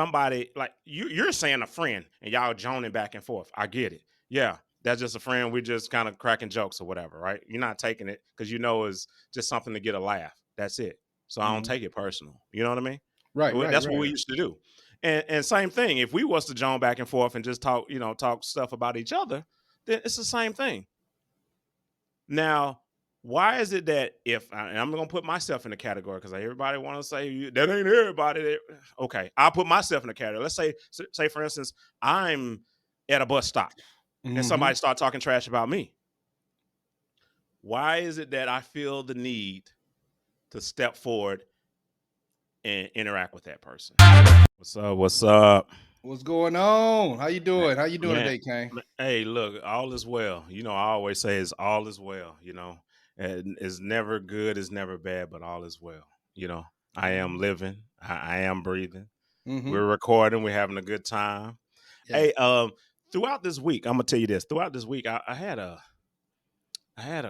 somebody like you're saying a friend and y'all joning back and forth. I get it. Yeah, that's just a friend. We're just kind of cracking jokes or whatever, right? You're not taking it because it's just something to get a laugh. That's it. So I don't Mhm. take it personal. You know what I mean? Right, right, That's what we right. used to do. And same thing. If we was to join back and forth and just talk stuff about each other, then it's the same thing. Now, why is it that and I'm going to put myself in the category because everybody want to say that ain't everybody. Okay, I'll put myself in the category. Let's say for instance, I'm at a bus stop and Mhm. somebody start talking trash about me. Why is it that I feel the need to step forward and interact with that person? What's up? What's up? What's going on? How you doing? How you doing Man, today, Kane? hey, look, all is well. I always say it's all is well, and it's never good, it's never bad, but all is well. I am living, I am breathing. Mhm. We're recording, we're having a good time. Yes. Hey, throughout this week, I'm gonna tell you this. Throughout this week, I had a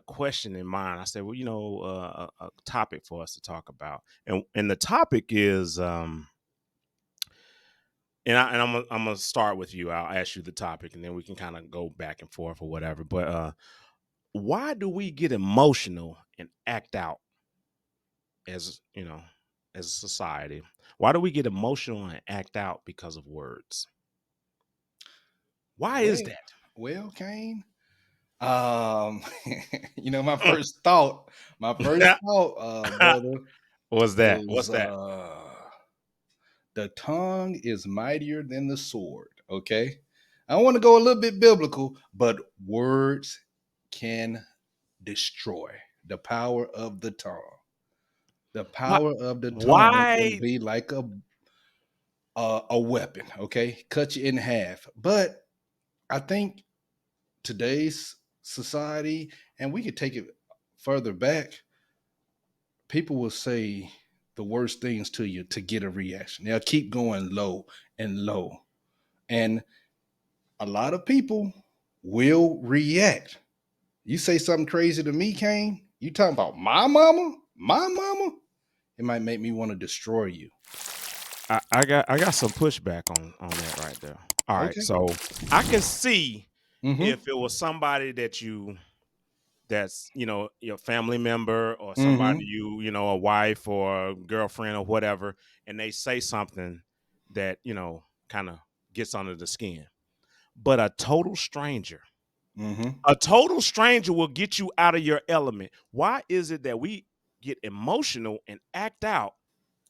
question in mind. I said, well, a topic for us to talk about, and the topic is I'm gonna start with you. I'll ask you the topic, and then we can kind of go back and forth or whatever. But why do we get emotional and act out as as a society? Why do we get emotional and act out because of words? Why is Well, that? well, Kane. Um, my first thought, brother, What's that? What's is that? the tongue is mightier than the sword. Okay, I want to go a little bit biblical, but words can destroy. The power of the tongue. The Why? power of the tongue can Why? be like a weapon. Okay, cut you in half. But I think today's society, and we could take it further back, people will say the worst things to you to get a reaction. They'll keep going low and low. And a lot of people will react. You say something crazy to me, Kane, you talking about my mama? My mama? It might make me want to destroy you. I got some pushback on that right there. All right, Okay. so I can see Mm-hmm. if it was somebody that's your family member or somebody Mm-hmm. a wife or a girlfriend or whatever, and they say something that kind of gets under the skin. But Mm-hmm. a total stranger will get you out of your element. Why is it that we get emotional and act out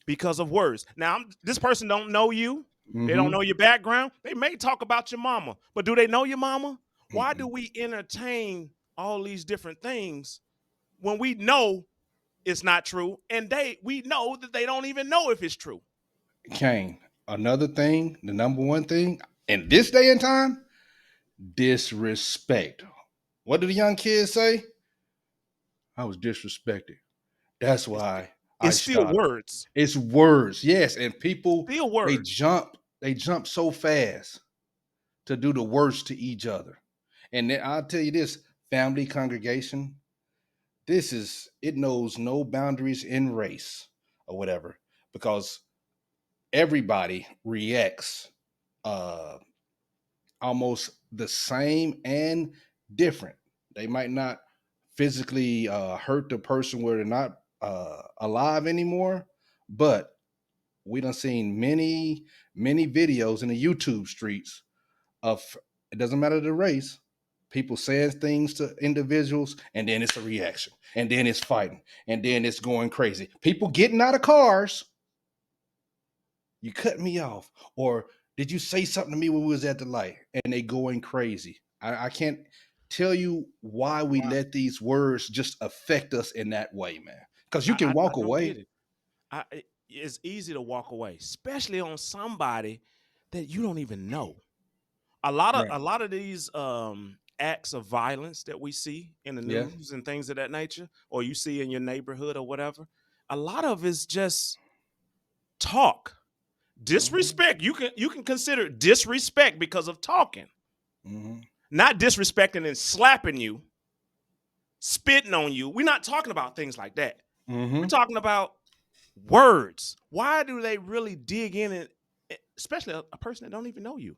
because of words? Now, this person don't know you. They don't Mm-hmm. know your background. They may talk about your mama, but do they know your mama? Why do Mm-mm. we entertain all these different things when we know it's not true, and we know that they don't even know if it's true? Kane, another thing, the number one thing in this day and time, disrespect. What do the young kids say? I was disrespected. That's It's why I it's still stopped. words, It's words, yes, and people still they words. jump, they jump so fast to do the worst to each other. And then I'll tell you this, family congregation, it knows no boundaries in race or whatever, because everybody reacts uh almost the same and different. They might not physically hurt the person where they're not alive anymore, but we done seen many videos in the YouTube streets of, it doesn't matter the race, people saying things to individuals, and then it's a reaction, and then it's fighting, and then it's going crazy. People getting out of cars, you cut me off, or did you say something to me when we was at the light, and they going crazy. I can't tell you why we Why? let these words just affect us in that way, man, because you I can I, I walk don't get away. it. It's easy to walk away, especially on somebody that you don't even know. Right. A lot of these acts of violence that we see in the Yeah. news and things of that nature, or you see in your neighborhood or whatever, a lot of it's just talk. Hmm. Disrespect. You can consider disrespect because of talking. Hmm. Not disrespecting and slapping you, spitting on you. We're not talking about things like that. We're Hmm. talking about words. Why do they really dig in and especially a person that don't even know you.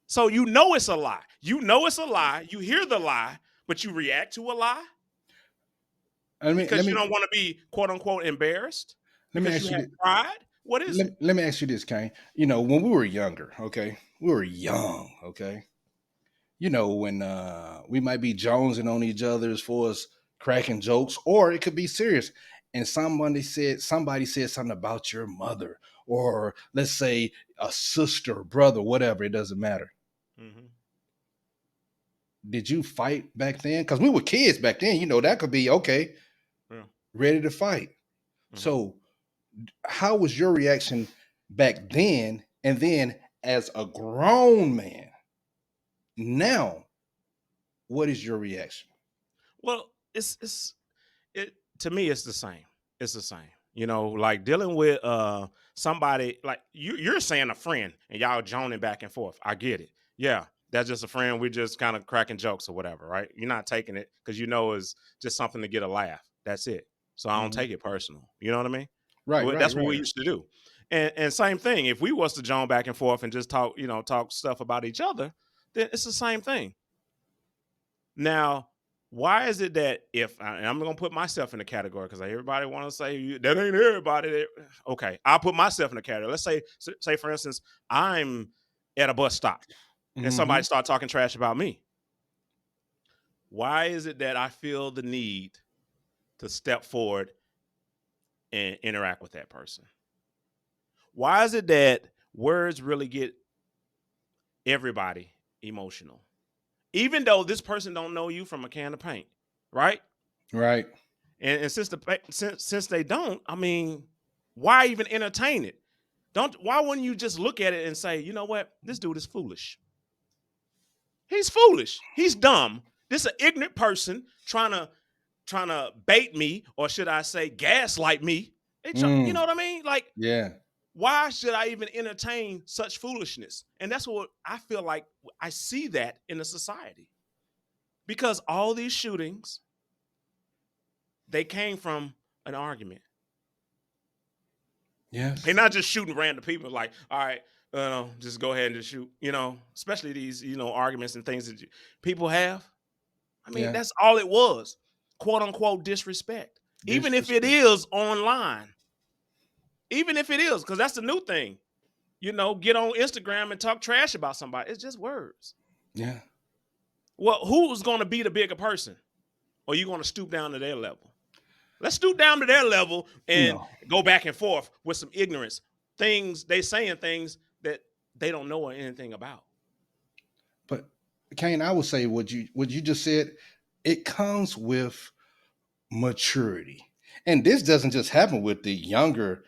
So you know it's a lie. You know it's a lie. You hear the lie, but you react to a lie Let me let because you me don't want to be quote unquote embarrassed let me because you ask you have this. pride. What is it? Let me ask you this, Kane. You know, when we were younger, okay, we were young, okay. You know, when we might be jonesing on each other as far as cracking jokes, or it could be serious. And somebody said something about your mother, or let's say a sister, brother, whatever. It doesn't matter. Mm-hmm. Did you fight back then? Because we were kids back then. You know, that could be okay, Yeah. ready to fight. Mm-hmm. So, how was your reaction back then? And then, as a grown man, now, what is your reaction? Well, it's it to me. It's the same. It's the same. You know, like dealing with somebody like you're saying a friend and y'all joning back and forth. I get it. Yeah, that's just a friend. We're just kind of cracking jokes or whatever, right? You're not taking it because you know it's just something to get a laugh. That's it. So I don't Mhm. take it personal. You know what I mean? Right, right, That's what we right. used to do. And same thing. If we was to join back and forth and just talk, talk stuff about each other, then it's the same thing. Now, why is it that and I'm gonna put myself in the category because everybody want to say that ain't everybody. Okay, I'll put myself in the category. Let's say for instance, I'm at a bus stop and somebody Hmm. start talking trash about me. Why is it that I feel the need to step forward and interact with that person? Why is it that words really get everybody emotional, even though this person don't know you from a can of paint, right? Right. And since they don't, I mean, why even entertain it? Don't Why wouldn't you just look at it and say, you know what, this dude is foolish. He's foolish. He's dumb. This is an ignorant person trying to bait me, or should I say, gaslight me. You know Mm, what I mean? Like, yeah. why should I even entertain such foolishness? And that's what I feel like I see that in the society because all these shootings they came from an argument. They're Yes. not just shooting random people. Like, all right, just go ahead and just shoot. Especially these arguments and things that people have. I mean, Yeah. that's all it was, quote unquote disrespect. Even if it Disrespect. is online, even if it is, because that's the new thing. Get on Instagram and talk trash about somebody. It's just words. Yeah. Well, who's going to be the bigger person? Or are you going to stoop down to their level? Let's stoop down to their level and No. go back and forth with some ignorance. They saying things that they don't know anything about. But Kane, I would say what you just said, it comes with maturity. And this doesn't just happen with the younger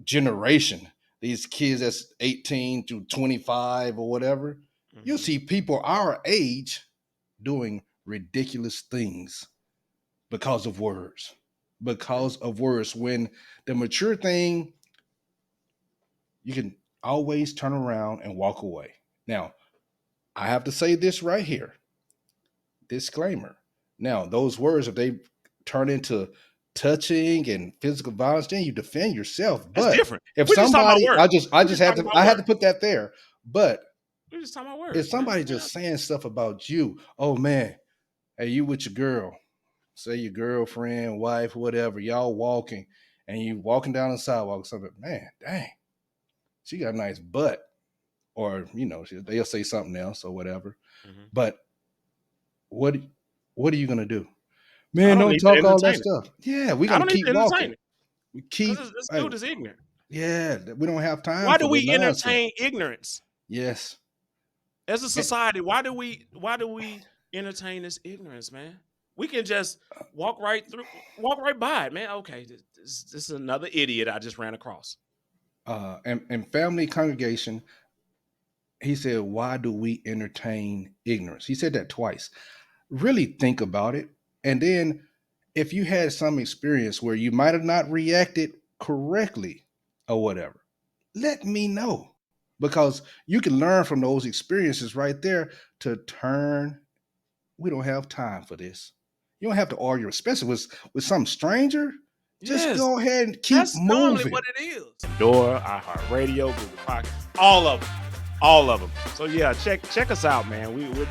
generation. These kids that's 18 to 25 or whatever. You'll Mm-hmm. see people our age doing ridiculous things because of words. Yeah. Because of words. When the mature thing, you can always turn around and walk away. Now, I have to say this right here, disclaimer. Now, those words, if they turn into touching and physical violence, then you defend yourself. That's But different. if We're just talking about somebody, words. I We're just just had talking to, about I had to words. put that there. But We're just talking about if words, man. somebody just saying stuff about you, oh man, hey, you with your girl, say your girlfriend, wife, whatever, y'all walking, and you walking down the sidewalk, or something, man, dang, she got a nice butt, or they'll say something else or whatever. Mm-hmm. But what what are you gonna do? I Man, don't don't need to talk all that entertain it. stuff. Yeah, we're I gonna don't need keep to walking. entertain it We because keep this hey, dude is ignorant. yeah, we don't have time Why for do the we nonsense. entertain ignorance Yes. as a And, society? Why do we entertain this ignorance, man? We can just walk right by it, man. Okay, this is another idiot I just ran across. and family congregation, he said, why do we entertain ignorance? He said that twice. Really think about it. And then if you had some experience where you might have not reacted correctly or whatever, let me know. Because you can learn from those experiences right there to turn. We don't have time for this. You don't have to argue, especially with some stranger. Just Yes, go ahead and keep that's normally moving. what it is. Pandora, iHeartRadio, Google Podcast, all of them. So yeah, check us out, man. We're